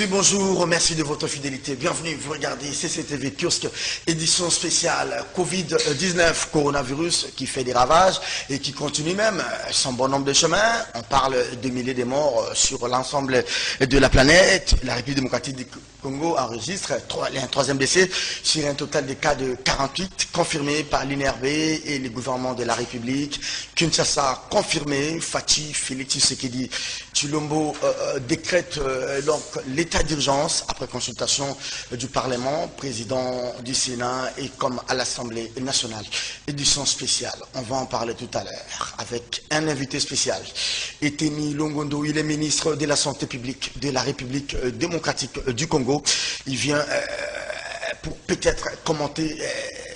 messieurs, bonjour, merci de votre fidélité. Bienvenue, vous regardez CCTV Kiosque, édition spéciale Covid-19, coronavirus qui fait des ravages et qui continue même son bon nombre de chemins. On parle de milliers de morts sur l'ensemble de la planète. La République démocratique du Congo enregistre un troisième décès sur un total de cas de 48 confirmés par l'INRB et les gouvernements de la République. Kinshasa confirmé, Fachi, Félix Tshisekedi Tshilombo décrète donc l'état d'urgence après consultation du Parlement, président du Sénat et comme à l'Assemblée nationale. Édition spéciale, on va en parler tout à l'heure avec un invité spécial. Eteni Longondo, il est ministre de la Santé publique de la République démocratique du Congo. Il vient pour peut-être commenter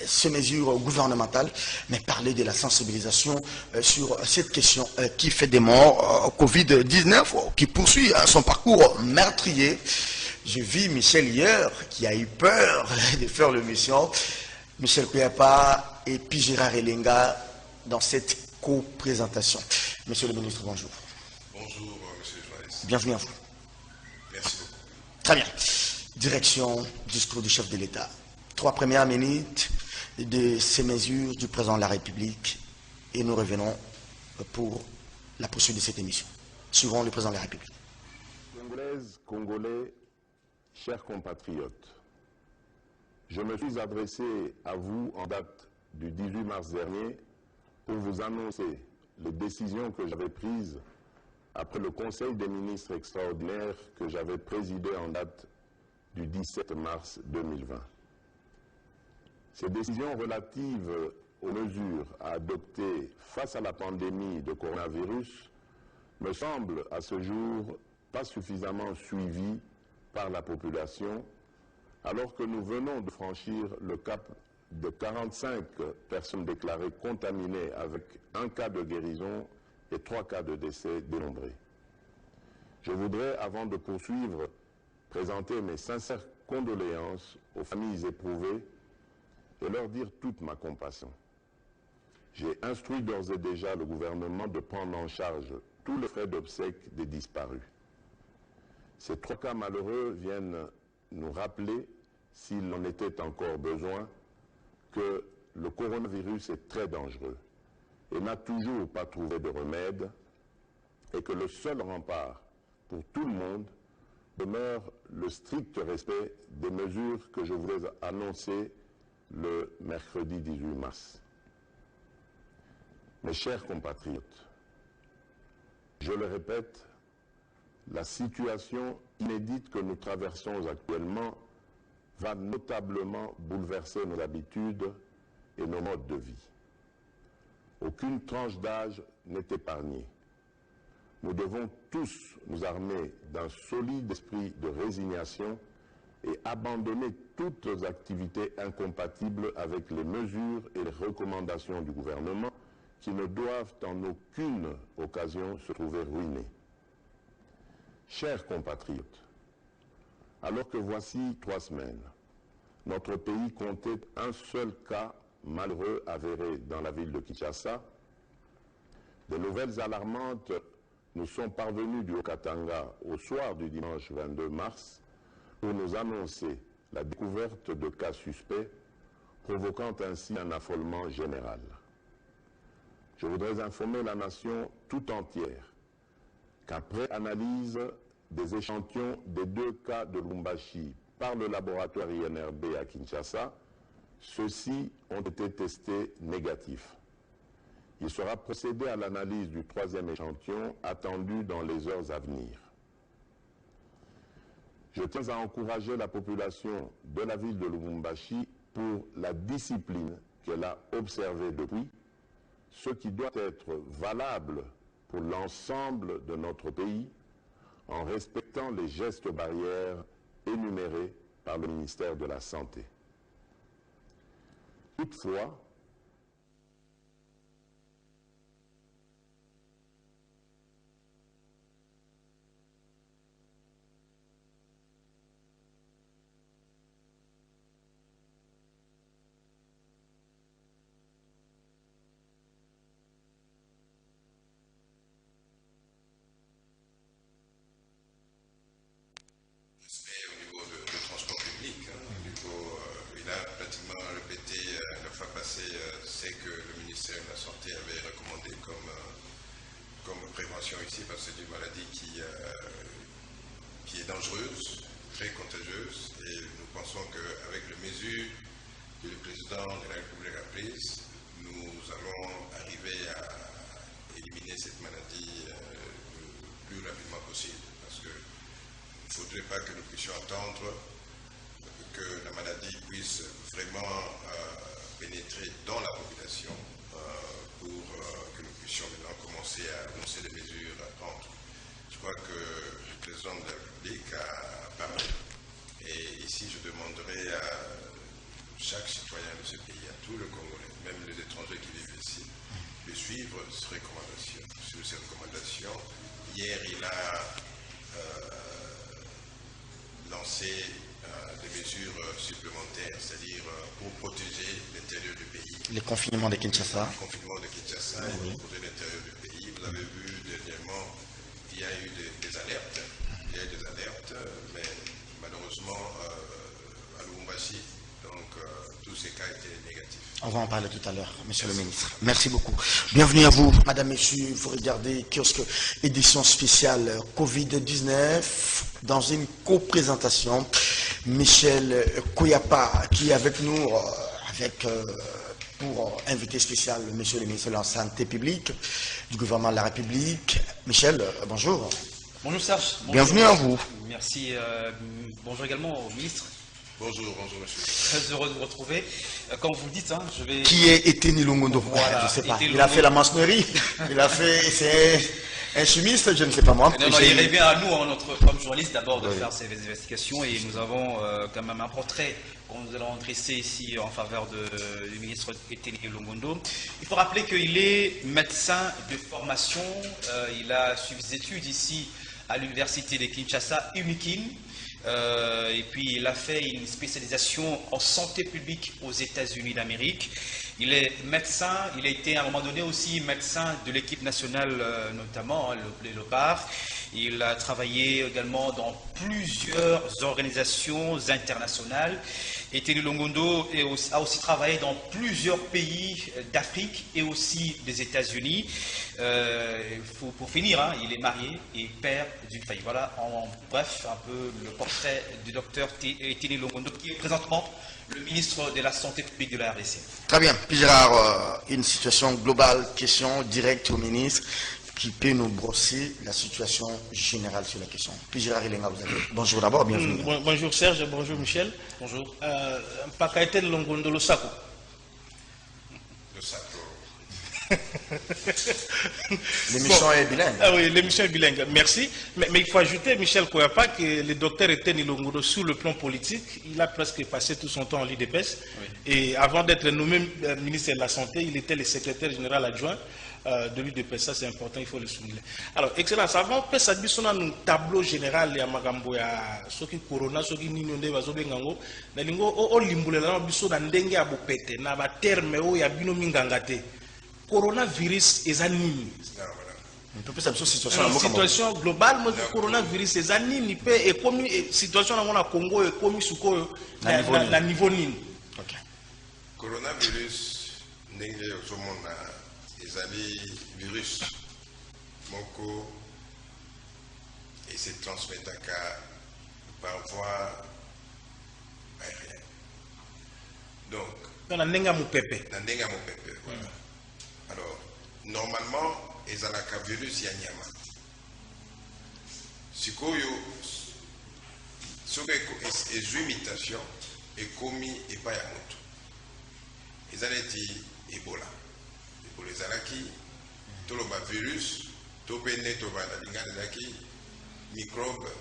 ces mesures gouvernementales, mais parler de la sensibilisation sur cette question qui fait des morts, Covid-19, qui poursuit son parcours meurtrier. J'ai vu Michel hier, qui a eu peur de faire l'émission, Michel Kouyapa et puis Gérard Elenga dans cette co-présentation. Monsieur le ministre, bonjour. Bonjour, monsieur le journaliste. Bienvenue à vous. Merci beaucoup. Très bien. Direction, discours du chef de l'État. 3 premières minutes de ces mesures du président de la République et nous revenons pour la poursuite de cette émission. Suivons le président de la République. Congolaises, Congolais, chers compatriotes, je me suis adressé à vous en date du 18 mars dernier pour vous annoncer les décisions que j'avais prises après le Conseil des ministres extraordinaire que j'avais présidé en date du 17 mars 2020. Ces décisions relatives aux mesures à adopter face à la pandémie de coronavirus me semblent à ce jour pas suffisamment suivies par la population, alors que nous venons de franchir le cap de 45 personnes déclarées contaminées avec 1 cas de guérison et 3 cas de décès dénombrés. Je voudrais, avant de poursuivre, présenter mes sincères condoléances aux familles éprouvées et leur dire toute ma compassion. J'ai instruit d'ores et déjà le gouvernement de prendre en charge tous les frais d'obsèques des disparus. Ces 3 cas malheureux viennent nous rappeler, s'il en était encore besoin, que le coronavirus est très dangereux et n'a toujours pas trouvé de remède et que le seul rempart pour tout le monde demeure le strict respect des mesures que je voulais annoncer le mercredi 18 mars. Mes chers compatriotes, je le répète, la situation inédite que nous traversons actuellement va notablement bouleverser nos habitudes et nos modes de vie. Aucune tranche d'âge n'est épargnée. Nous devons tous nous armer d'un solide esprit de résignation et abandonner toutes les activités incompatibles avec les mesures et les recommandations du gouvernement qui ne doivent en aucune occasion se trouver ruinées. Chers compatriotes, alors que voici 3 semaines, notre pays comptait un seul cas malheureux avéré dans la ville de Kinshasa, des nouvelles alarmantes nous sont parvenus du Haut-Katanga au soir du dimanche 22 mars pour nous annoncer la découverte de cas suspects, provoquant ainsi un affolement général. Je voudrais informer la nation tout entière qu'après analyse des échantillons des 2 cas de Lubumbashi par le laboratoire INRB à Kinshasa, ceux-ci ont été testés négatifs. Il sera procédé à l'analyse du 3e échantillon attendu dans les heures à venir. Je tiens à encourager la population de la ville de Lubumbashi pour la discipline qu'elle a observée depuis, ce qui doit être valable pour l'ensemble de notre pays en respectant les gestes barrières énumérés par le ministère de la Santé. Toutefois, c'est que le ministère de la Santé avait recommandé comme prévention ici, parce que c'est une maladie qui est dangereuse, très contagieuse, et nous pensons qu'avec les mesures que le président de la République a prises, nous allons arriver à éliminer cette maladie le plus rapidement possible, parce qu'il ne faudrait pas que nous puissions attendre que la maladie puisse vraiment pénétrer dans la population pour que nous puissions maintenant commencer à annoncer les mesures à prendre. Je crois que le président de la République a parlé. Et ici, je demanderai à chaque citoyen de ce pays, à tous les Congolais, même les étrangers qui vivent ici, de suivre ces recommandations. Sur ces recommandations, hier, il a lancé des mesures supplémentaires, c'est-à-dire pour protéger l'intérieur du pays. Les confinements de Kinshasa. Le confinement de Kinshasa, oui. Pour protéger l'intérieur du pays. Vous avez vu dernièrement, il y a eu des alertes. Il y a eu des alertes, mais malheureusement, à Lubumbashi, donc tous ces cas étaient négatifs. On va en parler tout à l'heure, monsieur le ministre. Merci beaucoup. Bienvenue à vous, madame, messieurs. Vous regardez Kiosque édition spéciale Covid-19 dans une coprésentation. Michel Kouyapa qui est avec nous pour invité spécial monsieur le ministre de la Santé publique du gouvernement de la République. Michel, bonjour. Bonjour Serge. Bonjour. Bienvenue à vous. Merci. Bonjour également au ministre. Bonjour, bonjour monsieur. Très heureux de vous retrouver. Comme vous le dites, hein, je vais... Qui est Eteni Longondo? Voilà, je ne sais pas. Eteni Il a fait la maçonnerie. Il a fait... C'est un chimiste, je ne sais pas moi. Non, il revient à nous, hein, comme journaliste, d'abord de faire ces investigations. Et nous avons quand même un portrait qu'on nous allons dresser ici en faveur du ministre Eteni Longondo. Il faut rappeler qu'il est médecin de formation. Il a suivi des études ici à l'université de Kinshasa, UMIKIN. Et puis il a fait une spécialisation en santé publique aux États-Unis d'Amérique. Il est médecin, il a été à un moment donné aussi médecin de l'équipe nationale, notamment le Léopard. Il a travaillé également dans plusieurs organisations internationales. Et Eteni Longondo a aussi travaillé dans plusieurs pays d'Afrique et aussi des États-Unis. Pour finir, hein, il est marié et père d'une famille. Voilà, en bref, un peu le portrait du docteur Eteni Longondo, qui est présentement le ministre de la Santé publique de la RDC. Très bien. Puis Gérard, une situation globale, question directe au ministre, qui peut nous brosser la situation générale sur la question. Puis Gérard Elenga, vous avez... Bonjour d'abord, bienvenue. Bonjour Serge, bonjour Michel. Bonjour. Pakaeten Longondo le Sako. Le Sako. L'émission est bilingue. Ah oui, l'émission est bilingue, merci. Mais il faut ajouter, Michel Koyapa, que le docteur Eteni Longondo, sur le plan politique, il a presque passé tout son temps en l'IDPS. Oui. Et avant d'être nommé ministre de la Santé, il était le secrétaire général adjoint de l'UDPS. Ça, c'est important, il faut le souligner. Alors, Excellence, avant, peut-être ça dit un tableau général ya magambo ya soki corona, soki ninyonde bazobengango, na lingo o limbulela na biso na ndenge ya bopete na ba terme o ya bino minganga te. Coronavirus eza nini? Situation globale, mais le coronavirus eza nini pe e komi situation na Congo e komi suko na niveau nini? OK. Coronavirus ndenge ozomona ezali virus moko et se transmettaka par voie aérienne. Donc, dans la ndenga mupepe. Na ndenga mupepe, voilà. Alors, normalement, ezalaka virus ya nyama. Sikoyo, soki ezwi mutation, ekomi epai ya moto. Ezaleti Ebola. Ebola ezalaki, toloba virus, topene tobanda lingana ezalaki, microbe,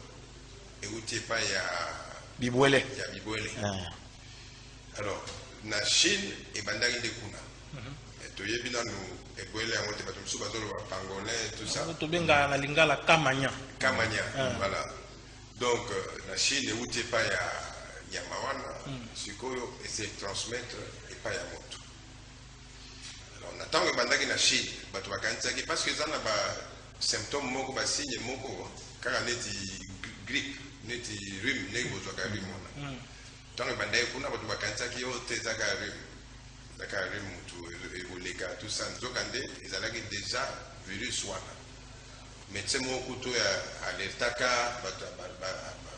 euti epai ya Bibwele. Ya Bibwele. Alors, na Chine, ebandaki nde kuna. Toyebi nanu ebwele yango te bato mosusu bazoloba pangolin tout ça. Tobenga na lingala kamanya. Kamanya, voilà. Donc la Chine euti epai ya nyama wana, sikoyo essaie de transmettre epai ya moto. Alors na ntango ebandaki na Chine, bato bakanisaki parce que eza na ba symptôme moko ba signe moko kaka neti grippe, neti rhume, ndenge bozwaka rhume wana. Ntango ebandaki kuna bato bakanisaki oyo te ezaka rhume. Dakar et Bouleka, tout ça, nous avons déjà virus wana. Mais c'est mon couteau à l'Ertaka,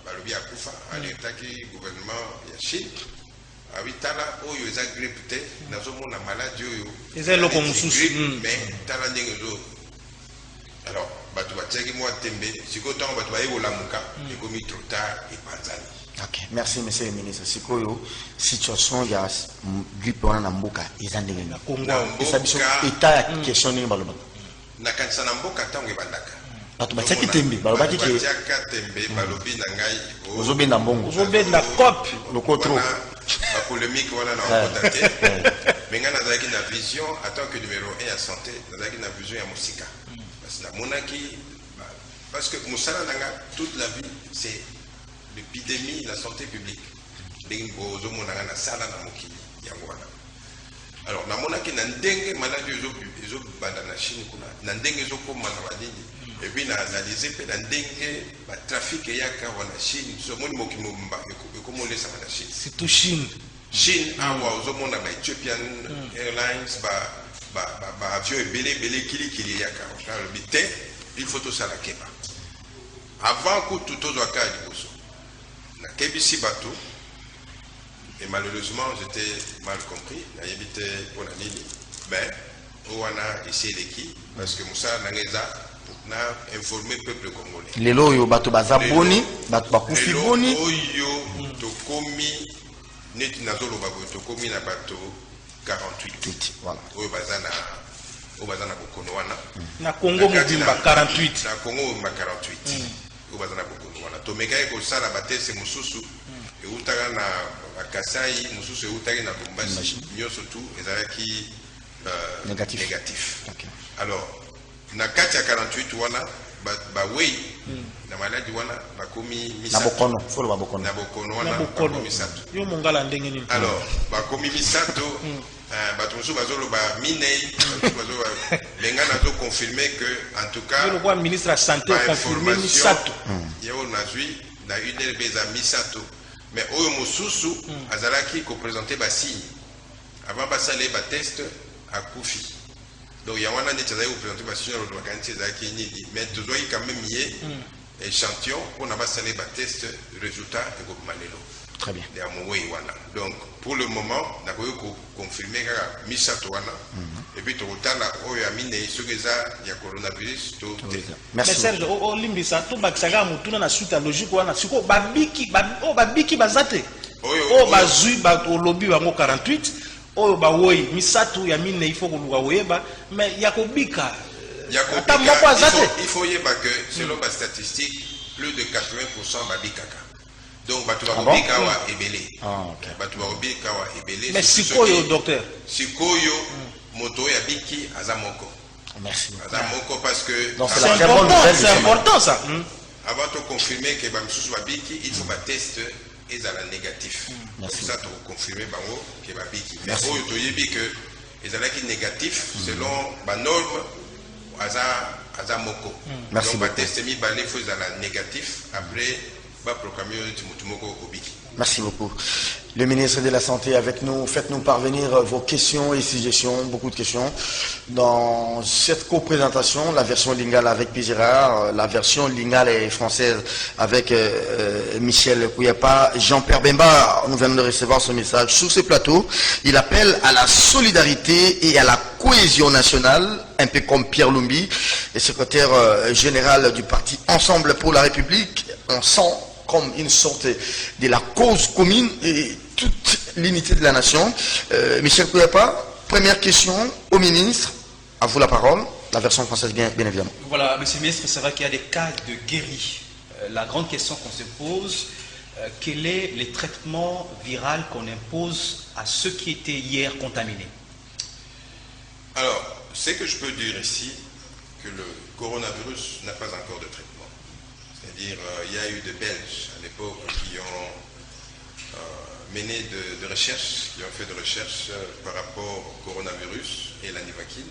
Balobi à Koufa, à l'Ertaki, gouvernement Yachine. Ah oui, tala, oh, ils ont grippé, nous avons la maladie, ils ont le consus, mais tala n'est alors, tu vas checker moi tembe, si tu vas aller au Lamuka, il faut mettre trop tard et pas d'aller. Ok, merci monsieur le ministre. Si quoi situation il y a grippe on a mboka ils ont des et ça biso état question ni baloba na kanisa na mboka tango ebandaka bato batiaki tembe balobaki ke tembe balobi na ngai ozobenda mbongo ozobenda cop lokotro la polémique wana na kotate mais nga nazalaki na vision en tant que numéro 1 à santé nazalaki na vision ya mosika parce que na monaki parce que mosala nanga toute la vie c'est l'épidémie, la santé publique. Alors, na monaki na ndenge maladie ezo banda na Chine kuna na ndenge ezo koma na badini et puis na analyser pe na ndenge ba trafic yaka wana Chine so moni mokimomba ekomole sa na Chine c'est tout Chine awa ozo mona ba Ethiopian Airlines ba avion belé kili yaka le bité il faut tout ça la keba avant que tout autre cas liboso na kebisi bateau et malheureusement j'étais mal compris na yebite pona nini ben on a essayé l'équipe parce que Moussa Nangeza na informé peuple congolais lelo yo bato bazaboni bato bakufi boni oyo to komi neti nazolo babo to komi na bato 48 voilà oyo bazana bokono wana na Congo mobimba 48 na Congo mobimba 48 oyo bazana bokono wana to mekai ko sala batese mususu et utaka na Kasai mususu utaki na Bombasi nyoso tout ezalaki négatif. Okay. Alors na kati ya 48 wana ba wei na maladie wana bakomi misato na bokono folo ba bokono na bokono wana bakomi misato yo mongala ndenge nini alors bakomi misato bato mususu bazoloba minei bazoloba lenga nazo confirmer que en tout cas le roi ministre de santé confirmé misato yo nazui na une beza misato mais oyo mususu azalaki ko présenter ba signe avant basale ba test à Koufi. Donc il y a un an de présenter ma signe de vacances mais tu dois quand même y échantillon pour n'a pas salé ba test résultat et go malelo. Très bien. Donc pour le moment n'a pas confirmer que misato wana et puis tout le temps là oyo amine sogeza ya coronavirus to mais Serge o limbisa to bakisaka mutuna na suite logique wana siko babiki bazate o bazui ba lobi bango 48 oyo bawoyi misato ya mine il faut que luka oyeba mais yakobika ata moko azate il faut yeba que selon les statistiques plus de 80% babikaka donc batu babika wa ebele batu babika wa ebele mais sikoyo docteur sikoyo moto ya biki azamoko merci azamoko parce que c'est important ça avant de confirmer que bamisusu babiki il faut ba test et à la négatif. Pour ça, tu confirmer que va biki. Mais tu dis que les analyses négatifs selon la norme, aza moko. Merci. Donc, va tester mi balé faut à la négatif après va proclamer moko au biki. Merci beaucoup. Le ministre de la Santé avec nous. Faites-nous parvenir vos questions et suggestions, beaucoup de questions. Dans cette co-présentation, la version lingala avec Pizira, la version lingala et française avec Michel Kouyapa, Jean-Pierre Bemba, nous venons de recevoir ce message sur ce plateau. Il appelle à la solidarité et à la cohésion nationale, un peu comme Pierre Lumbi, le secrétaire général du parti Ensemble pour la République. On sent comme une sorte de la cause commune et toute l'unité de la nation. Michel Kouyapa, première question au ministre. À vous la parole. La version française, bien évidemment. Voilà, monsieur le ministre, c'est vrai qu'il y a des cas de guéris. La grande question qu'on se pose, quel est le traitement viral qu'on impose à ceux qui étaient hier contaminés? Alors, ce que je peux dire ici, que le coronavirus n'a pas encore de traitement. C'est-à-dire, il y a eu des Belges à l'époque qui ont mené de recherches, qui ont fait de recherches par rapport au coronavirus et la nivaquine,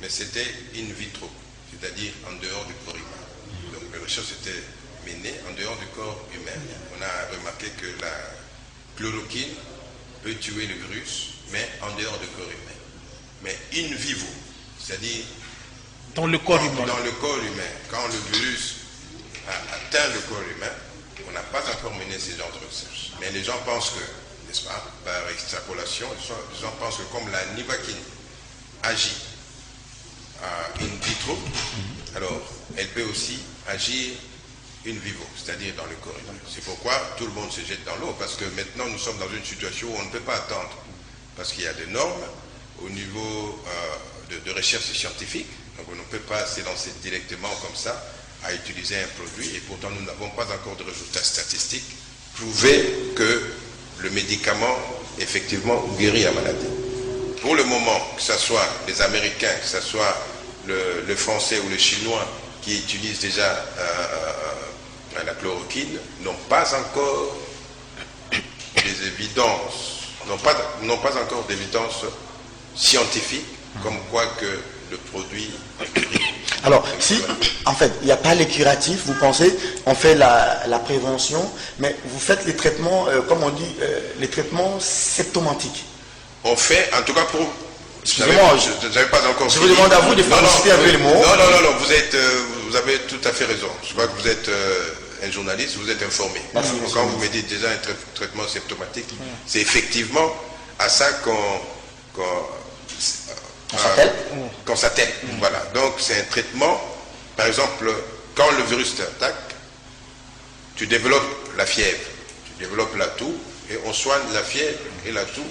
mais c'était in vitro, c'est-à-dire en dehors du corps humain. Donc les recherches étaient menées en dehors du corps humain. On a remarqué que la chloroquine peut tuer le virus, mais en dehors du corps humain. Mais in vivo, c'est-à-dire dans le corps humain. Dans le corps humain, quand le virus a atteint le corps humain, on n'a pas encore mené ce genre de recherche. Mais les gens pensent que, n'est-ce pas, par extrapolation, les gens pensent que comme la nivaquine agit in vitro, alors elle peut aussi agir in vivo, c'est-à-dire dans le corps humain. C'est pourquoi tout le monde se jette dans l'eau, parce que maintenant nous sommes dans une situation où on ne peut pas attendre, parce qu'il y a des normes au niveau de recherche scientifique, donc on ne peut pas s'élancer directement comme ça à utiliser un produit, et pourtant nous n'avons pas encore de résultats statistiques prouver que le médicament effectivement guérit la maladie. Pour le moment, que ce soit les Américains, que ce soit le Français ou le Chinois qui utilisent déjà la chloroquine, n'ont pas encore des évidences, n'ont pas encore d'évidence scientifique comme quoi que le produit guérit. Alors, si, en fait, il n'y a pas les curatifs, vous pensez, on fait la prévention, mais vous faites les traitements, comme on dit, les traitements symptomatiques. On fait, en tout cas pour... Excusez-moi, je n'avais pas encore... Je vous demande à vous de féliciter un peu les mots. Non, vous avez tout à fait raison. Je crois que vous êtes un journaliste, vous êtes informé. Merci, quand vous me dites déjà un traitement symptomatique, c'est effectivement à ça qu'on s'attelle. Voilà. Donc c'est un traitement, par exemple, quand le virus t'attaque, tu développes la fièvre, tu développes la toux, et on soigne la fièvre et la toux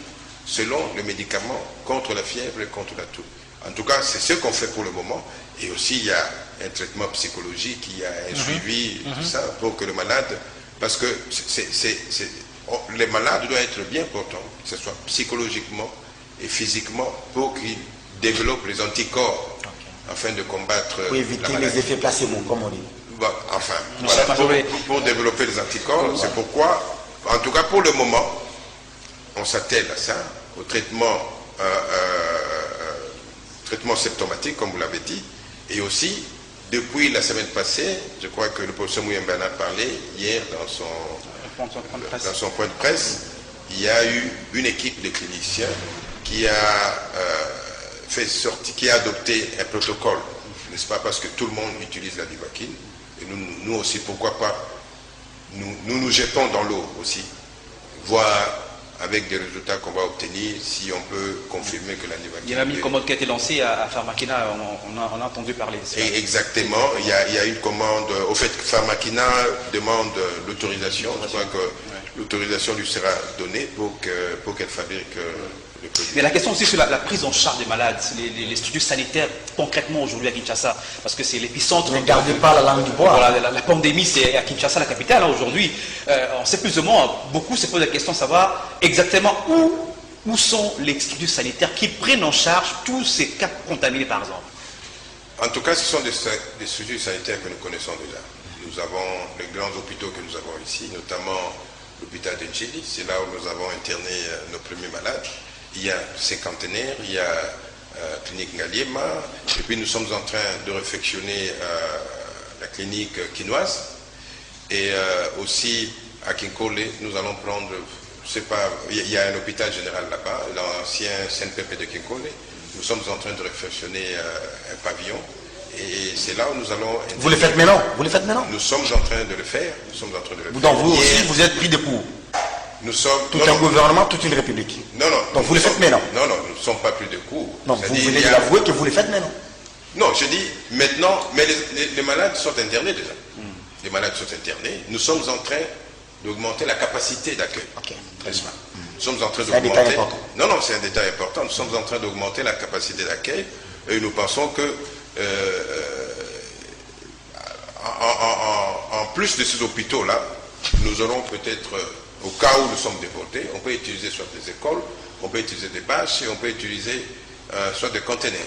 selon le médicament contre la fièvre et contre la toux. En tout cas, c'est ce qu'on fait pour le moment. Et aussi, il y a un traitement psychologique, il y a un suivi, tout ça, pour que le malade... Parce que les malades doivent être bien portants, que ce soit psychologiquement et physiquement, pour qu'ils développent les anticorps afin de combattre pour éviter la maladie. les effets placebo, comme on dit. Bon, enfin, voilà, pour développer les anticorps, c'est pourquoi, en tout cas pour le moment, on s'attelle à ça, au traitement symptomatique, comme vous l'avez dit, et aussi, depuis la semaine passée, je crois que le professeur Mouyembe en a parlé hier dans son point de presse, il y a eu une équipe de cliniciens qui a qui a adopté un protocole, n'est-ce pas, parce que tout le monde utilise la nivaquine, et nous aussi, pourquoi pas, nous jetons dans l'eau aussi, voir avec des résultats qu'on va obtenir, si on peut confirmer que la nivaquine... Il y a même une commande qui a été lancée à Pharmakina, on a entendu parler. Et exactement, il y a une commande, au fait que Pharmakina demande l'autorisation, je crois que l'autorisation lui sera donnée pour qu'elle fabrique le produit. Mais la question aussi sur la prise en charge des malades, les structures sanitaires concrètement aujourd'hui à Kinshasa, parce que c'est l'épicentre. Ne gardez pas la langue du bois. Voilà, la pandémie, c'est à Kinshasa, la capitale, hein, aujourd'hui. On sait plus ou moins, beaucoup se posent la question de savoir exactement où sont les structures sanitaires qui prennent en charge tous ces cas contaminés, par exemple. En tout cas, ce sont des structures sanitaires que nous connaissons déjà. Nous avons les grands hôpitaux que nous avons ici, notamment l'hôpital de Njili, c'est là où nous avons interné nos premiers malades. Il y a Cinquantenaire, il y a clinique Ngaliema, et puis nous sommes en train de réfectionner la clinique quinoise. Et aussi à Kinkole, nous allons prendre, je sais pas, il y a un hôpital général là-bas, l'ancien CNPP de Kinkole. Nous sommes en train de réfectionner un pavillon. Et c'est là où nous allons... Vous le faites maintenant? Vous le faites maintenant? Nous sommes en train de le faire. Donc vous aussi, vous êtes pris de court. Nous sommes... Tout un gouvernement, toute une république. Non. Donc vous le faites maintenant? Non, nous ne sommes pas pris de court. Non, vous venez d'avouer que vous le faites maintenant? Non, je dis maintenant, mais les malades sont internés déjà. Les malades sont internés. Nous sommes en train d'augmenter la capacité d'accueil. Ok. Nous sommes en train d'augmenter... C'est un détail important. Non, c'est un détail important. Nous sommes en train d'augmenter la capacité d'accueil et nous pensons que en plus de ces hôpitaux-là, nous aurons peut-être, au cas où nous sommes débordés, on peut utiliser soit des écoles, on peut utiliser des bâches et on peut utiliser soit des conteneurs.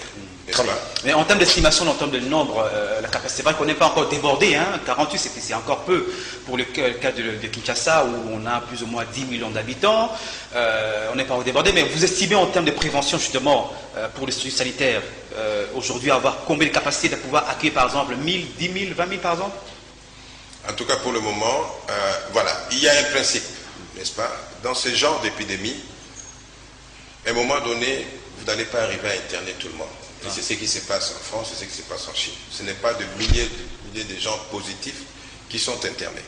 N'est-ce pas? Mais en termes d'estimation, en termes de nombre, la capacité, c'est vrai qu'on n'est pas encore débordé, hein, 48 c'est encore peu pour le cas de Kinshasa où on a plus ou moins 10 millions d'habitants, on n'est pas encore débordé, mais vous estimez en termes de prévention justement pour les structures sanitaires aujourd'hui avoir combien de capacités de pouvoir accueillir par exemple 1000, 10 000, 20 000 par exemple? En tout cas pour le moment, voilà, il y a un principe, n'est-ce pas? Dans ce genre d'épidémie, À un moment donné, vous n'allez pas arriver à interner tout le monde. Et c'est ce qui se passe en France, c'est ce qui se passe en Chine. Ce n'est pas de milliers de gens positifs qui sont internés.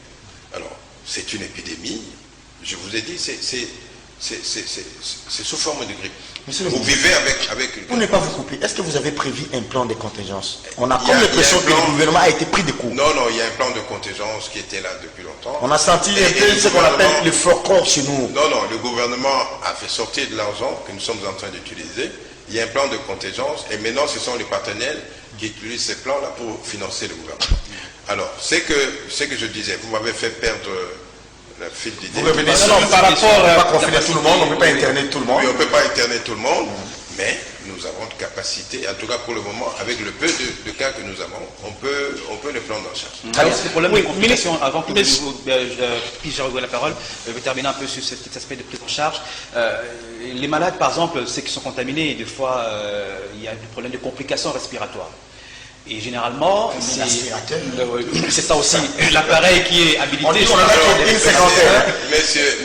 Alors, c'est une épidémie. Je vous ai dit, c'est sous forme de grippe. Vous vivez avec une... Pour ne pas vous couper, est-ce que vous avez prévu un plan de contingence? On a comme l'impression que le gouvernement a été pris de court. Non, non, il y a un plan de contingence qui était là depuis longtemps. On a senti un peu ce qu'on appelle le fort corps chez nous. Non, non, le gouvernement a fait sortir de l'argent que nous sommes en train d'utiliser. Il y a un plan de contingence et maintenant ce sont les partenaires qui utilisent ces plans-là pour financer le gouvernement. Alors, c'est que je disais, vous m'avez fait perdre le fil d'idée. Vous revenez sur par rapport à... On ne peut pas confiner tout le monde, on ne peut pas interner tout le monde. Oui, on ne peut pas interner tout le monde, mais nous avons de capacité, en tout cas pour le moment, avec le peu de cas que nous avons, on peut les prendre en charge. Alors, c'est le problème de complications, avant que vous puissiez la parole, je vais terminer un peu sur cet aspect de prise en charge. Les malades, par exemple, ceux qui sont contaminés, des fois, il y a des problèmes de complications respiratoires. Et généralement, c'est ça aussi, l'appareil qui est habilité.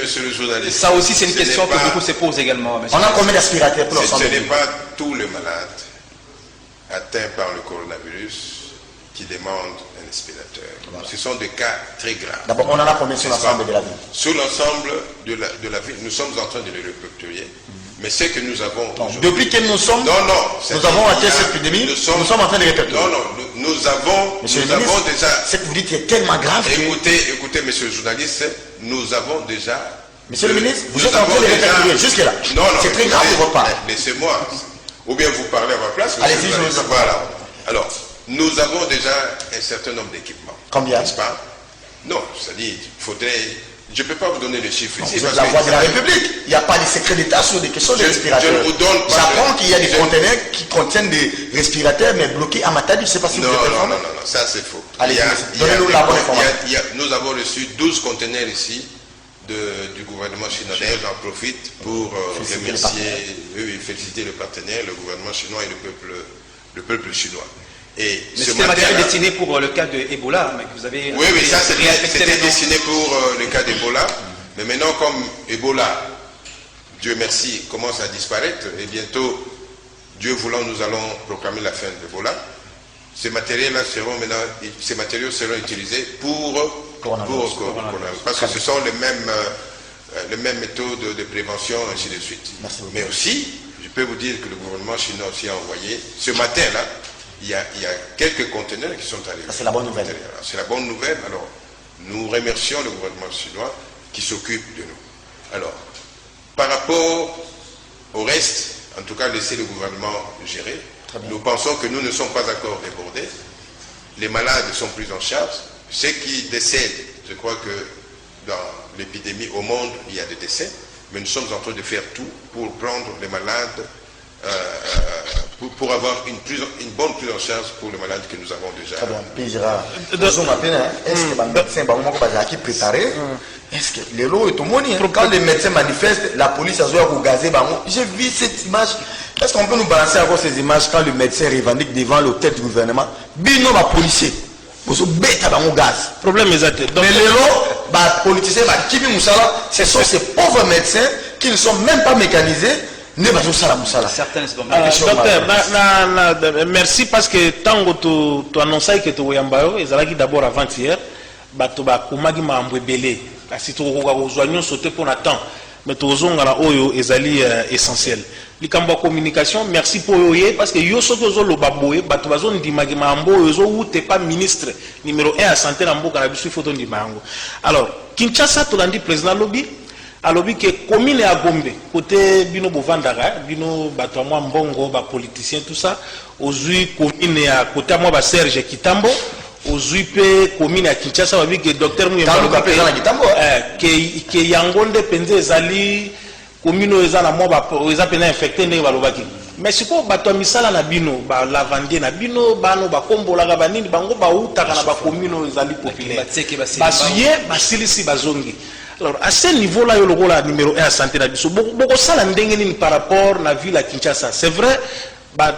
Monsieur le journaliste. Ça aussi, c'est une question que beaucoup se posent également. On a combien d'aspirateurs pour l'ensemble? Ce n'est pas tous les malades atteints par le coronavirus qui demandent un aspirateur. Voilà. Ce sont des cas très graves. D'abord, on en a combien sur l'ensemble de la ville? Sur l'ensemble de la ville, nous sommes en train de les répertorier. Mais ce que nous avons... Depuis que nous sommes... Non, non. Nous avons atteint cette épidémie, nous sommes en train de répertorier. Non, non. Nous avons déjà... Ce que vous dites est tellement grave Écoutez, monsieur le journaliste, nous avons déjà... Monsieur le ministre, vous êtes en train de répertorier jusque-là. Non, non. C'est très grave de votre part. Laissez-moi. Ou bien vous parlez à ma place. Allez-y, je vous en prie. Voilà. Alors, nous avons déjà un certain nombre d'équipements. Combien? N'est-ce pas? Non, c'est-à-dire, il faudrait... Je ne peux pas vous donner les chiffres ici. Vous êtes la voix de la République. Il n'y a pas de secret d'État sur des questions de respirateurs. Je ne vous donne pas. J'apprends qu'il y a des conteneurs qui contiennent des respirateurs, mais bloqués à Matadi. Je ne sais pas si vous êtes informé. Non, ça c'est faux. Allez, donnez-nous la bonne information. Nous avons reçu 12 conteneurs ici du gouvernement chinois. D'ailleurs, j'en profite pour remercier, féliciter le partenaire, le gouvernement chinois et le peuple chinois. Et mais c'était matériel destiné pour le cas de Ebola, mais vous avez... Oui, ça c'était destiné pour le cas d'Ebola. Mais maintenant, comme Ebola, Dieu merci, commence à disparaître, et bientôt, Dieu voulant, nous allons proclamer la fin d'Ebola, ces matériaux-là seront utilisés pour coronavirus. Parce que ce sont les mêmes méthodes de prévention, ainsi de suite. Mais aussi, je peux vous dire que le gouvernement chinois aussi a envoyé, ce matin-là, il y a quelques conteneurs qui sont arrivés. C'est la bonne nouvelle. C'est la bonne nouvelle. Alors, nous remercions le gouvernement chinois qui s'occupe de nous. Alors, par rapport au reste, en tout cas, laissez le gouvernement gérer. Nous pensons que nous ne sommes pas encore débordés. Les malades sont pris en charge. Ceux qui décèdent, je crois que dans l'épidémie au monde, il y a des décès. Mais nous sommes en train de faire tout pour prendre les malades pour avoir une bonne prise en charge pour les malades que nous avons déjà. Très bien. Puis, Gérard, est-ce que les médecins sont préparés? Est-ce que les lots est tout le monde? Quand les médecins manifestent, la police a joué au gazé. J'ai vu cette image. Est-ce qu'on peut nous balancer encore ces images quand le médecin revendique devant l'hôtel du gouvernement? Bino va policier. Vous êtes bête à gaz. Problème exact. Mais les lots, politiciens, ce sont ces pauvres médecins qui ne sont même pas mécanisés. Docteur, merci parce que tant que tu annonçais que tu es d'abord avant-hier, tu as commencé à embêter. Si tu as sauté pour temps, mais tu as essentiel. Les communication, merci pour eux parce que yo soki ozolo baboye bato bazo ndimaki mambo ozo ute pas ministre numéro 1 à santé na mboka na biso photo ndimango. Alors, Kinshasa to landi président lobby alobi que commune à Gombe côté bino bovandaka bino bato moi mbongo ba politicien tout ça ozui commune à côté moi ba Serge Kitambo ozui pe commune à Kinshasa babi que docteur Muyemba président à Kitambo que yangonde penze ezali commune ezana mo ba ezapena infecté ne balobaki mais siko bato misala na bino ba lavandie na bino bano ba kombola ga banini bango ba utaka na ba commune ezali populaire basuye basilisi bazongi. Alors, à ce niveau-là, il y a le numéro 1 à santé na biso. Beaucoup ça la ndengeni par rapport à la ville à Kinshasa. C'est vrai,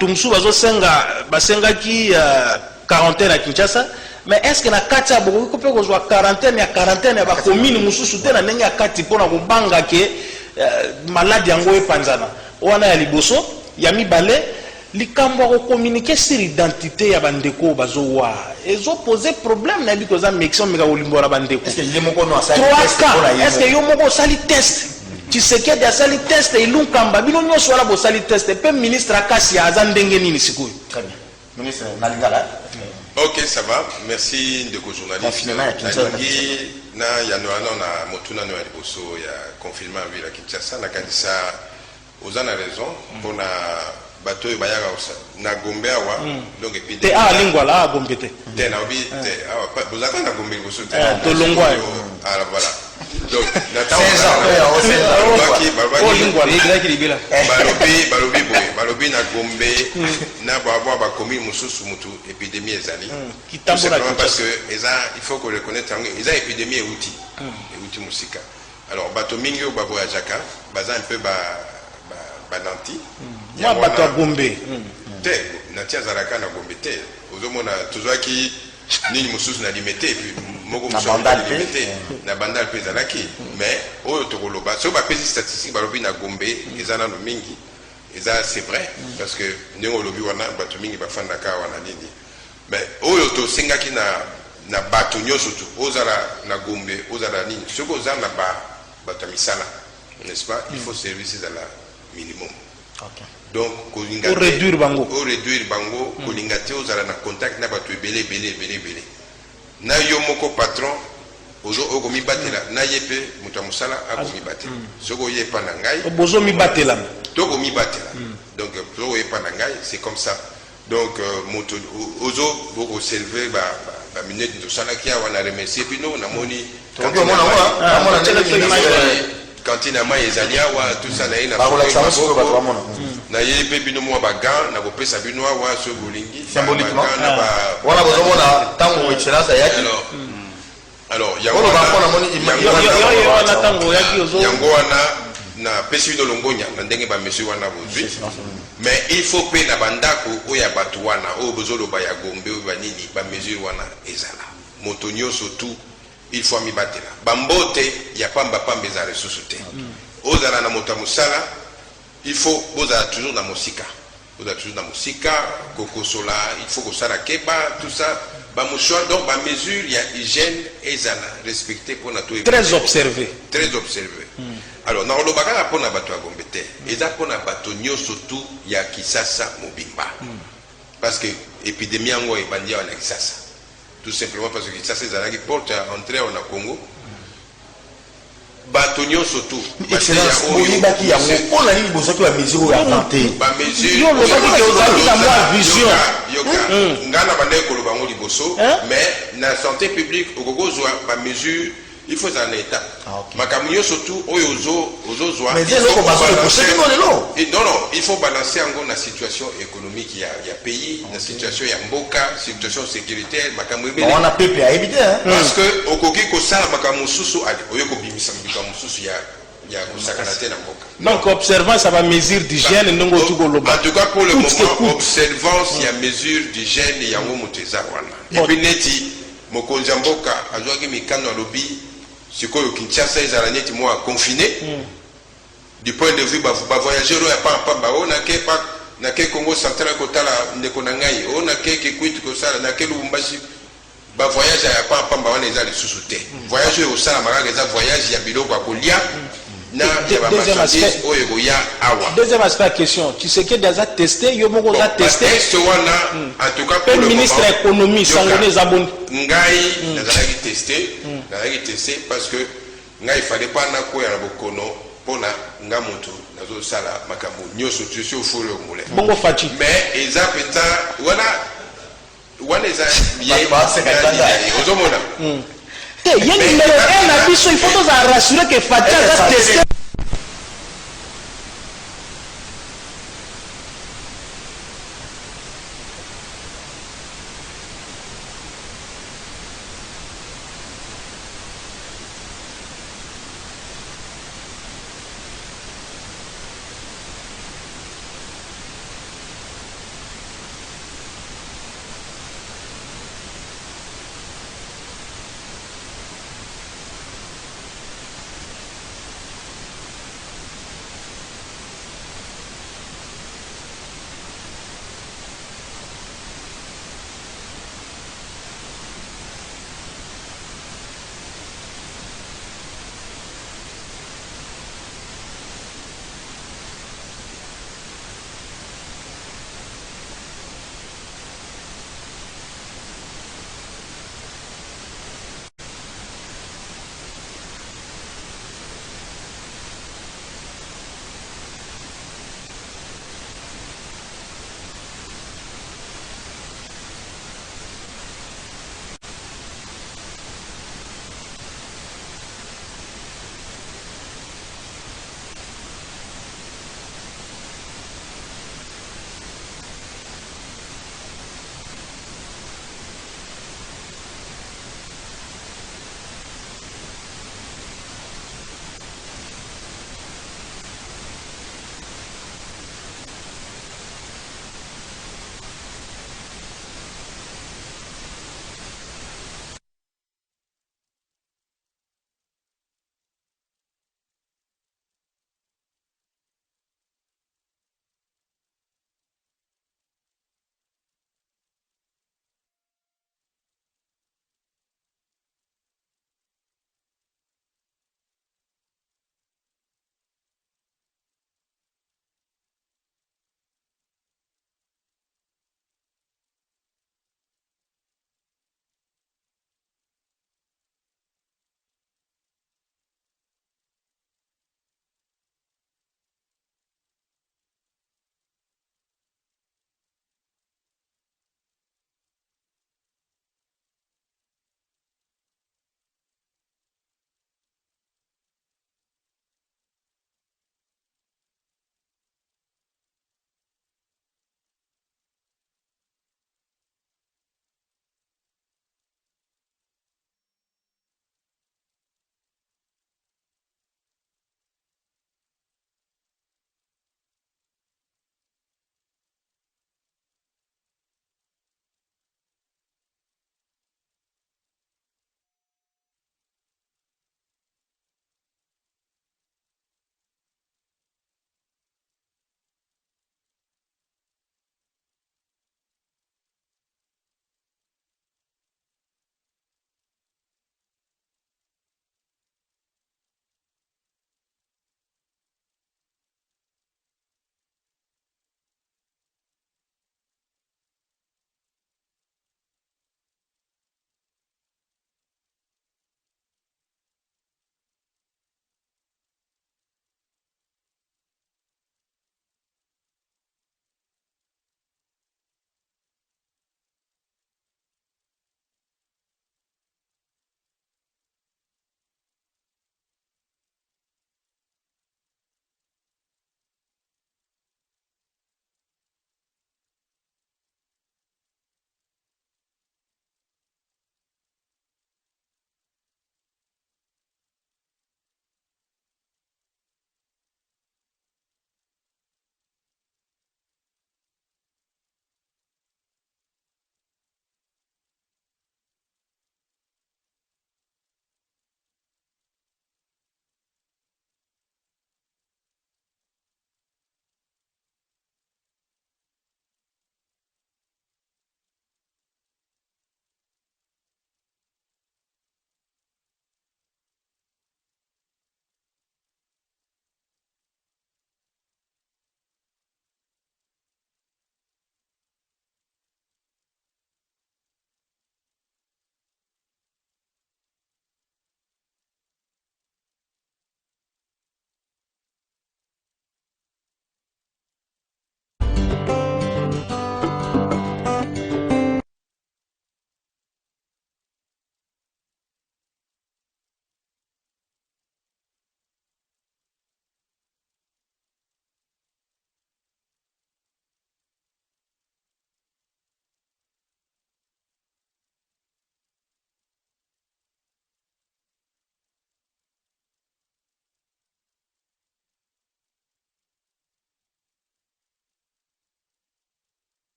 tumsu bazo senga ki quarantaine à Kinshasa, mais est-ce que na kati ya beaucoup peut ko quarantaine ya ba commune mususu te na ndenge ya kati pona ko banga ke malade yango epanzana wana ya liboso ya mibale likambo ko communiquer sur identité ya bandeko bazowa ezo poser problème na biko za mixon meka olimbora bandeko Est-ce que yé moko no asali 3 est-ce que yo moko sali test tu sais que ya sali test ilunkamba bino nyonso wala bo sali test pe ministre akasi aza ndenge nini sikoyo. Très bien. Ministre Nalingala. Ok, ça va. Merci de journaliste. Confinement à Kinshasa. Nalingi na yanoana na motuna no ya liboso ya confinement à ville à Kinshasa na kanisa ozana raison pour na bato oyo bayaka na gombe awa donc epi te lingwa la gombe te te na obi te awa bozaka na gombe liboso te to longwa ala voilà donc na tawo balobi na gombe na babo ba commune mususu mutu épidémie ezali parce que eza il faut que reconnaître eza épidémie euti musika alors bato mingi o babo ya jaka baza un peu bananti ya bato ya gombe te nati azalaka na gombe te ozomona tozwaki nini mosusu na limete puis moko mosusu na limete na bandal pe ezalaki mais oyo tokoloba soki bapesi statistique balobi na gombe eza nano mingi eza c'est vrai parce que ndenge olobi wana bato mingi bafandaka wana nini mais oyo tosengaki na bato nyonso tu ozala na gombe ozala nini soki oza na bato ya misala n'est-ce pas il faut service ezala minimum. Okay. Donc, pour réduire bango. Kolinga te ozala na contact na bato ebele. Na yo moko patron ozo okomi batela na yepe mutamusala akomi batela. Soko yepa na ngai. Bozo mi batela. Toko mi batela. Donc soko yepa na ngai, c'est comme ça. Donc moto ozo boko s'élever ba minute de sala ki awana remercier puis nous na moni Kantina ma ezali awa tout ça na ina na ye pe bino mo bagan na kopesa bino awa so bolingi symboliquement voilà bozomona tango excellence yaki alors yango wana na pesi bino longonya na ndenge ba monsieur wana bozwi mais il faut pe na bandako oya batu wana o bozoloba ya gombe o banini ba mesure wana ezala moto nyonso tout il faut mi batela bambote ya pamba za ressources te ozala na moto musala il faut ozala toujours na musika kokosola il faut kosala keba tout ça ba mouchoir donc ba mesure ya hygiène ezala respecté pour na tout très observé alors na olobaka pour na bato ya gombe te eza pour na bato nyonso tout ya Kisasa mobimba parce que épidémie yango ebandi ya na Kisasa tout simplement parce que ça c'est qui porte à entrer au Congo. Batonio surtout. Excellence, Baki ya on a dit besoin que la mesure est tentée. Ba mesure. Yo le la vision. Yoka. Ngana bande ko lobango liboso mais na santé publique ogogo zo ba mesure il faut un état. Makamunyo surtout ozo zo. Mais dès lors non, il faut balancer en gros la situation économique il y a pays, la situation il y a mboka, situation sécuritaire, makamubi. On a pépé à éviter parce que okoki ko sala makamususu ali oyeko bimisa makamususu ya kusakanate na mboka. Donc observance ça va mesure d'hygiène ndongo tuko loba. En tout cas pour le moment observance il y a mesure d'hygiène ya ngo muteza wana. Et puis neti mokonzi mboka azwaki mikano lobi sikoyo Kinshasa ezala neti moi confiné du point de vue ba voyageurs ya pa on a ke pa na ke Congo central ko tala ndeko na ngai on a ke kwit ko sala na ke Lubumbashi ba voyage ya pa wana ezali susuté voyageurs au sala maka eza voyage ya biloko ya kolia na ya ba marchandise oyo ya awa. Deuxième aspect question, tu sais que déjà testé yo moko za testé wana en tout cas pour le ministre économie sangone zabon ngai nazalaki testé parce que ngai fallait pas na ko ya bokono pona nga moto nazo sala makambo nyoso tu au folo ngule bongo fati mais eza penta wana eza bien ozomona te yeni numéro 1 na biso il faut nous rassurer que fati a testé.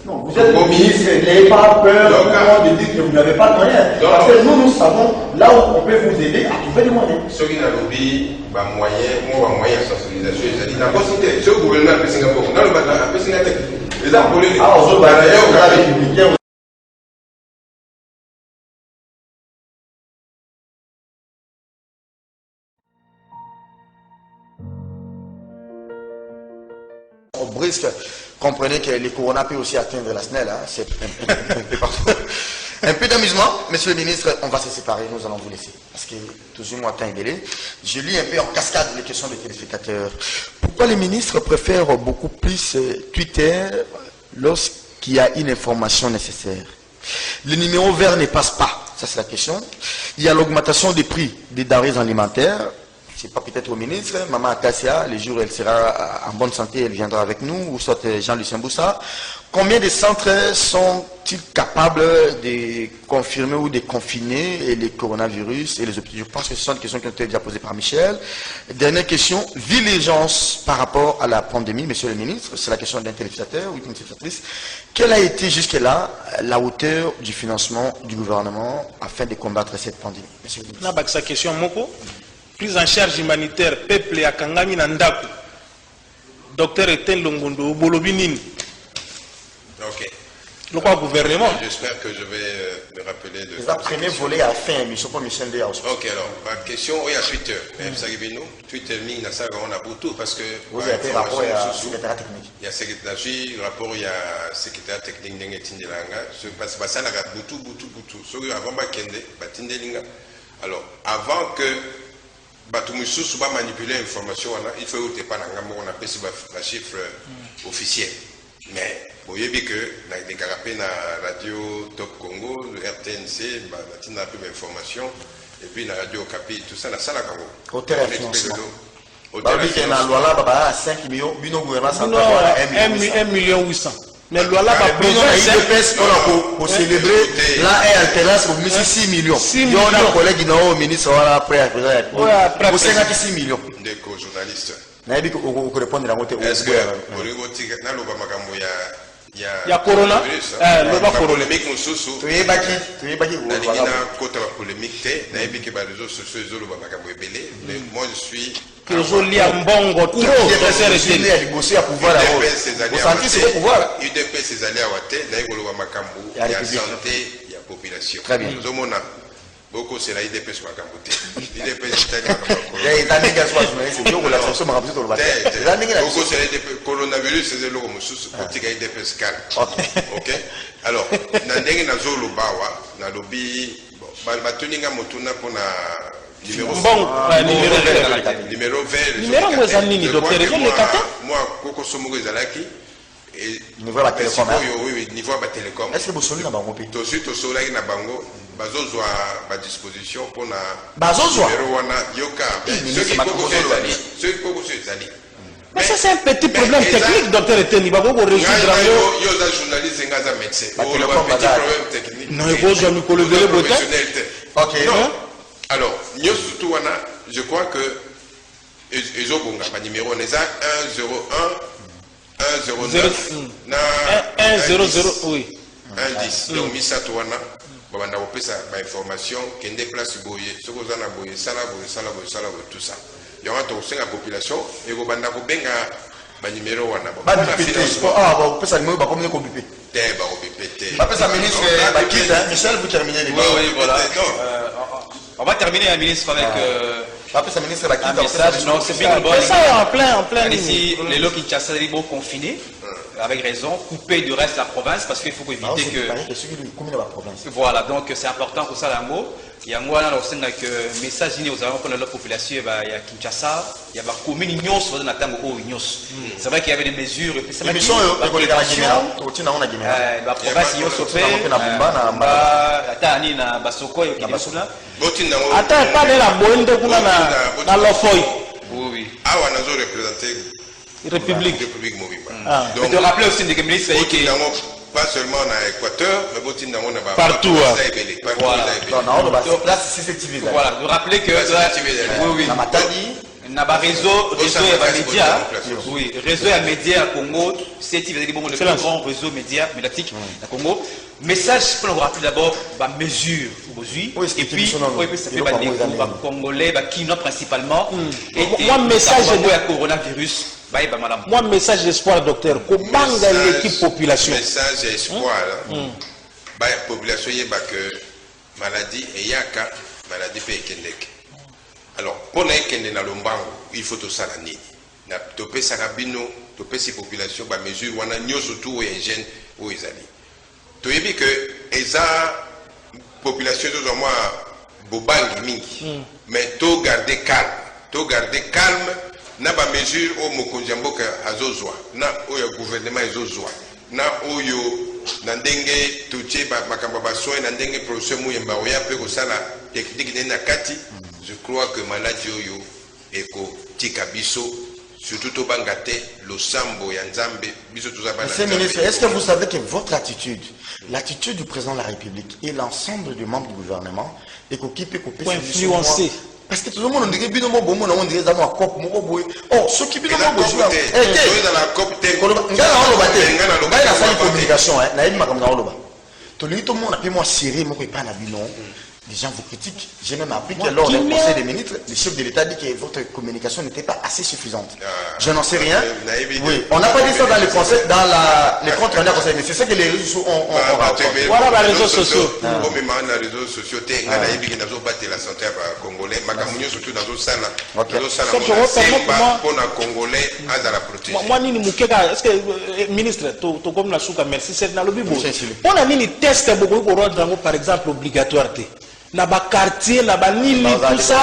Non, vous êtes ministre, n'ayez pas peur de dire que vous n'avez pas de moyens. Parce que nous savons là où on peut vous aider à trouver des moyens. Ceux qui n'ont pas de moyens, moi, moyen de sensibilisation, ils ont possibilité. Ce gouvernement de Singapour, dans le bâtiment, à Singapour, les armes politiques. Ah, aux autres républicains. Brisque, comprenez que les corona peut aussi atteindre la SNEL, hein, c'est un peu partout. Un peu d'amusement, monsieur le ministre, on va se séparer, nous allons vous laisser, parce que toujours moi temps et délai. Je lis un peu en cascade les questions des téléspectateurs. Pourquoi les ministres préfèrent beaucoup plus Twitter lorsqu'il y a une information nécessaire? Le numéro vert ne passe pas, ça c'est la question. Il y a l'augmentation des prix des denrées alimentaires. C'est pas peut-être au ministre, Maman Acacia, le jour où elle sera en bonne santé, elle viendra avec nous, ou soit Jean-Lucien Boussa. Combien de centres sont-ils capables de confirmer ou de confiner les coronavirus et les hôpitaux? Je pense que ce sont des questions qui ont été déjà posées par Michel. Dernière question, vu l'urgence par rapport à la pandémie, monsieur le ministre, c'est la question d'un téléspectateur ou d'une téléspectatrice. Quelle a été jusque-là la hauteur du financement du gouvernement afin de combattre cette pandémie? Monsieur le ministre. Sa question, Moko. Prise en charge humanitaire, peuple à Kangami Nandaku, docteur Etienne Longondo, Bolobinine. Ok. Le gouvernement. J'espère que je vais me rappeler de. Les premier volet à fin, mais je ne sais pas Michel Léa. Ok, alors, ma question, oui, à Twitter. Twitter, il y a ça, on a pour tout, parce que. Vous avez fait rapport à secrétaire technique. Il y a secrétaire, rapport, il y a secrétaire technique, il y a Tindilanga. C'est pas ça, il y a Boutou. Avant Tindelinga. Alors, avant que. Batumusu va manipuler l'information, il faut que on appelle ça chiffre officiel. Mais vous voyez que dans les carapés na radio Top Congo, le RTNC, on a plus d'informations, et puis la radio Capi, tout ça, la salle à Congo. Hôtel et financement. Hôtel et financement. À 5 millions, bino gouvernement central, 1 million 800. Mais loi là, pour célébrer là et alternance pour 6 millions. Il y a un collègue qui est ministre après pour 56 millions. Des journalistes. Est-ce que vous répondez à la montée? Est-ce que il y a corona, polémique moi je suis que je lis un bon trop UDP ses alliés à Wate, il y a santé, il y a population. Très bien. Beaucoup c'est la IDP sur Makambo. IDP c'est coronavirus, c'est le IDP scal. Ok. Alors, Nandeng Nazolo Bawa, Nalobi, Batuninga Motuna pour numéro vert. Moi, Koko Somogo Zalaki. Niveau de la télécom. Oui, niveau de la télécom. Est-ce que vous solide dans Bango? Tosolaki na Bango, Bazozwa à disposition pour na. Bazozwa. Yoka. Ceux qui Koko Zali. Mais ça c'est un petit problème technique, docteur Etienne. Il va vous résoudre. Yo journaliste et médecin. Petit problème technique. Non, il faut jamais coller le bouton. Ok. Alors, je crois que ils ont un numéro, on est à 101 109 100, oui. 110. Donc, Missa Touana, on a ça information qui est place boye, ce que vous en avez, ça, tout ça. Il y aura aussi la population et vous avez un numéro. Michel, vous terminez. Oui, voilà. On va terminer, la ministre, avec un message. Non, c'est bien. Ça en plein. Ici, les lots qui chassent les mots confinés, avec raison, couper du reste de la province, parce qu'il faut éviter que. Voilà, donc c'est important pour ça, la mot. Il y a un message aux avons pour la population, il y a Kinshasa, il y a la commune Ignos, c'est vrai qu'il y avait des mesures. La mission est pour la province na Basoko et Kinshasa. Attends, pas de la bonne de la Lofoy. Oui. Ah, on a représenté République Mobimba. Donc, de rappeler aussi des ministres qui pas seulement en Équateur, mais partout. Voilà, de rappeler que Naba réseau et média, oui, réseau et média Congo, c'est le plus grand réseau média médiatique au Congo. Message pour nous rappeler d'abord la mesure aujourd'hui, et puis ça fait des Congolais qui n'ont principalement. Moi message de coronavirus. Moi message d'espoir docteur. Comment l'équipe population? Message d'espoir. La population y est que maladie et yaka maladie peut être. Alors, pour les il faut tout ça la nuit. Na topé sarabino, topé ces populations, bah mesure, on a nyo surtout et jeunes où ils allaient. Tu as vu que les populations de moi bobangi mingi, mais tu garder calme, n'a pas mesure au mokonjambo que azozwa, na au gouvernement azozwa, na oyo nandenge tuche ba makamba soin nandenge professeur muyemba oya pe ko sala technique na kati. Je crois que maladie oyo eko tika biso surtout to bangate lo sambo ya nzambe biso tuzaba. Monsieur le ministre, est-ce que vous savez que votre attitude, l'attitude du président de la République et l'ensemble des membres du gouvernement est qu'occupé pour influencer? Parce que tout le monde dirait bien bon bon on dirait dans la COP mon boy. Oh ceux qui bien bon dans la COP t'es ngana la communication hein na yima comme dans loba. Tout le monde a pu moi serrer mon pas na binon. Les gens vous critiquent. J'ai même appris que lors du Conseil des ministres, le chef de l'État dit que votre communication n'était pas assez suffisante. Je n'en sais rien. Oui, on n'a pas dit ça dans les conseils, dans les comptes rendus conseil, mais c'est ça que les réseaux sociaux ont rapporté. Voilà les réseaux sociaux. Au même moment, les réseaux sociaux, il y a la santé congolais, mais surtout dans le Sana. Pour les Congolais, à la protection. Moi, est-ce que, ministre, tu comme la souka, merci, c'est dans le Bible. On a mis des tests par exemple, obligatoire. Dans le quartier, dans le nini, tout ça.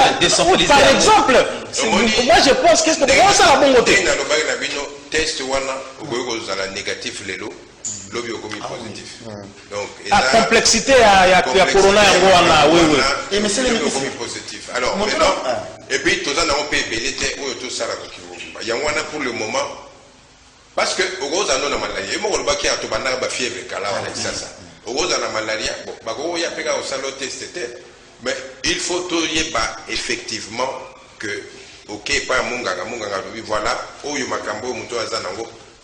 Par exemple, moi je pense que c'est ça la bonne côté. Test négatif, lobby positif. Donc, la complexité, il y a corona, oui. Et mais c'est le positif. Alors, maintenant, et puis, tout ça, on peut payer tout ça. Il y a un pour le moment. Parce que, au gros, on a maladie. Il y a une fièvre, au gros, on a malaria. Bon, il y a un salon test. Mais il faut tout y effectivement que, ok, pas munganga, voilà, où il y a makambo,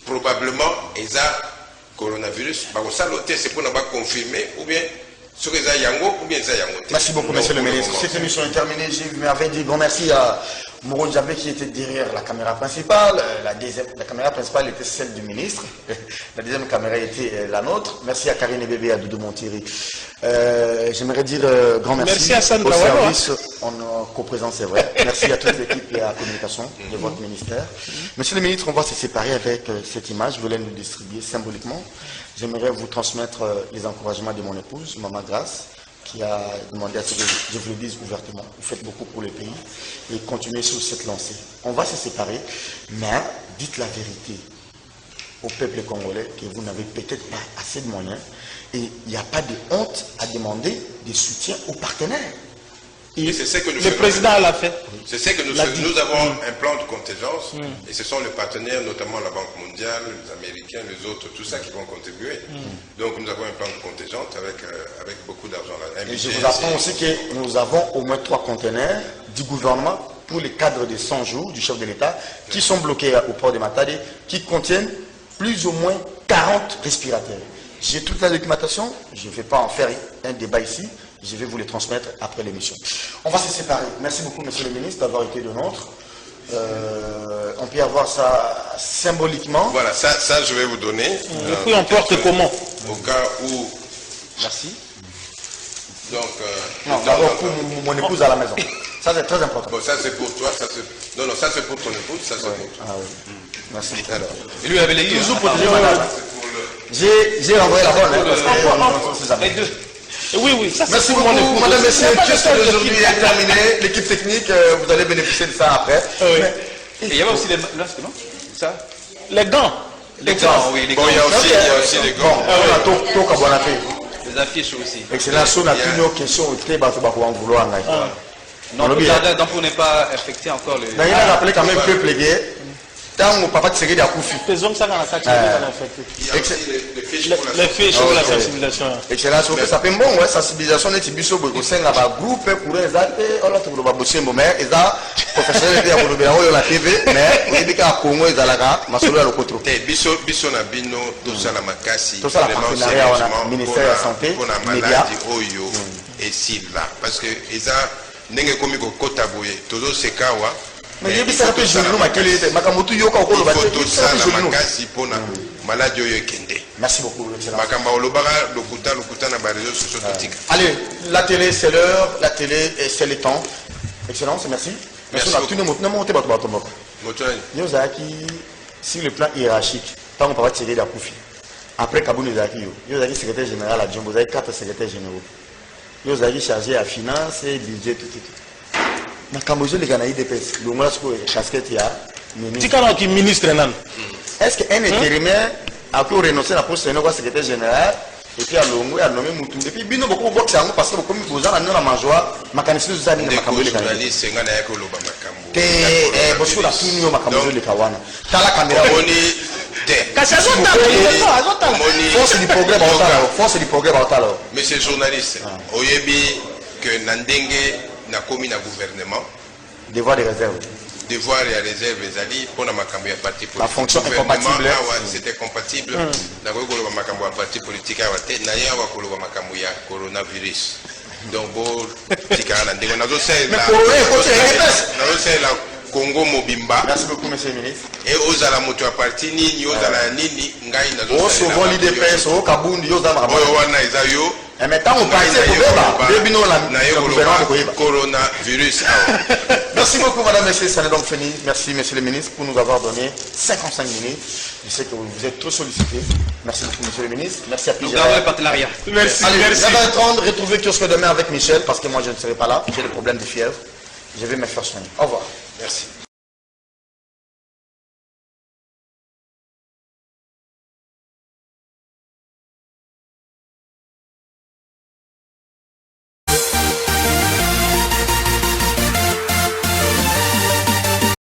probablement, ils ont coronavirus. Bah, au salon test, c'est pour ne pas confirmer, ou bien, ce que ça yango, ou bien ça yango. Merci beaucoup, monsieur le ministre. Cette émission est terminée. Je m'avais dit grand merci à Moron Djabé qui était derrière la caméra principale. La caméra principale était celle du ministre. La deuxième caméra était la nôtre. Merci à Karine Bébé et à Doudou Montieri. J'aimerais dire grand merci à Sandra au service en co-présence, c'est vrai. Merci à toute l'équipe et à la communication de votre ministère. Monsieur le ministre, on va se séparer avec cette image. Je voulais nous distribuer symboliquement. J'aimerais vous transmettre les encouragements de mon épouse, Maman Grace, qui a demandé à ce que je vous le dise ouvertement. Vous faites beaucoup pour le pays et continuez sur cette lancée. On va se séparer, mais dites la vérité au peuple congolais que vous n'avez peut-être pas assez de moyens et il n'y a pas de honte à demander des soutiens aux partenaires. Et c'est ce que nous le président l'a fait. C'est ce que nous avons un plan de contingence et ce sont les partenaires, notamment la Banque mondiale, les Américains, les autres, tout ça qui vont contribuer. Donc nous avons un plan de contingence avec beaucoup d'argent là. Et je vous apprends aussi que nous avons au moins 3 conteneurs du gouvernement pour les cadres de 100 jours du chef de l'État qui sont bloqués au port de Matadi, qui contiennent plus ou moins 40 respirateurs. J'ai toute la documentation, je ne vais pas en faire un débat ici. Je vais vous les transmettre après l'émission. On va se séparer. Merci beaucoup, monsieur le ministre, d'avoir été de nôtre. On peut avoir ça symboliquement. Voilà, ça je vais vous donner. Le prix emporte comment? Au cas où... Merci. Donc... non, d'abord pour mon épouse à la maison. Ça, c'est très important. Bon, ça c'est pour toi, ça c'est... Non, ça c'est pour ton épouse, ça c'est pour toi. Ah oui. Merci. Alors, et lui avait les yeux. Toujours protéger madame. J'ai renvoyé la bonne. Les deux. Oui, ça merci beaucoup, madame, messieurs. Qu'est-ce que aujourd'hui est terminé? L'équipe technique, vous allez bénéficier de ça après. Et il y avait aussi les masques, non? Ça? Les gants. Les gants, oui, les gants. Bon, il y a aussi les gants. Les affiches aussi. Excellent, on n'a plus nos questions. Non, donc pour ne pas affecter encore les... Il a rappelé quand même peuple gay. Tango papa Tshisekedi a Koufi. Faisons ça dans la catégorie. Il y a aussi les fiches pour la Les fiches pour la sensibilisation. Excellence, ça fait bon, ouais, sensibilisation, les tibiso, au sein de la groupe, pour les actes, on a trouvé le babosé, mais ils ont professionnel de la TV, mais il y a Congo, ils ont la masolo à l'ocotro. Biso na bino, tout ça la makasi, tout ça la partenariat, on a ministère de la santé, pour la maladie, oyo, et si là, parce que ils ont n'engé comme kota boye, todo sekawa. Mais il y a des journaux, merci beaucoup. Allez, la télé c'est l'heure, la télé c'est le temps. Excellence, merci. Merci beaucoup. Sur le plan hiérarchique, tant qu'on va tirer la Koufi. Après Kabou Nizaki, vous avez secrétaire général à Djombo, vous avez 4 secrétaires généraux. Vous avez chargé à finance et budget, tout. Na Kambozo les Ganaï DPS, le moins que casquette ya. Qui ministre nan. Est-ce qu'un intérimaire a pu renoncer à la poste de secrétaire général et puis à Longo a nommé Moutou et puis bino beaucoup boxe parce que comme vous avez la majoie makanisi zani na Kambozo les Ganaï. Te bosso la tunyo Kambozo les Kawana. Tala caméra boni te. Force du progrès force du progrès batalo. Monsieur journaliste, oyebi que Nandenge na komi na gouvernement devoir de réserve et réserve ezali pour na makambo ya parti politique. La fonction incompatible. C'était compatible na ko koloba makambo ya parti politique awa te na ya wa koloba makambo ya coronavirus. Donc bo tikana ndenge nazo sela Congo mobimba. Merci beaucoup monsieur le ministre. Et ozala moto ya parti nini ozala nini ngai nazo sela. Souvent l'IDPS au Kabundi ozala wana ezayo. Mais tant qu'on passe coronavirus. Merci beaucoup madame, messieurs, ça n'est donc fini. Merci monsieur le ministre pour nous avoir donné 55 minutes. Je sais que vous êtes trop sollicité. Merci beaucoup monsieur le ministre. Merci à Pierre. Nous avons le partenariat. Merci. Allez, merci. Ça va être de retrouver kiosque demain avec Michel parce que moi je ne serai pas là. J'ai des problèmes de fièvre. Je vais me faire soigner. Au revoir. Merci.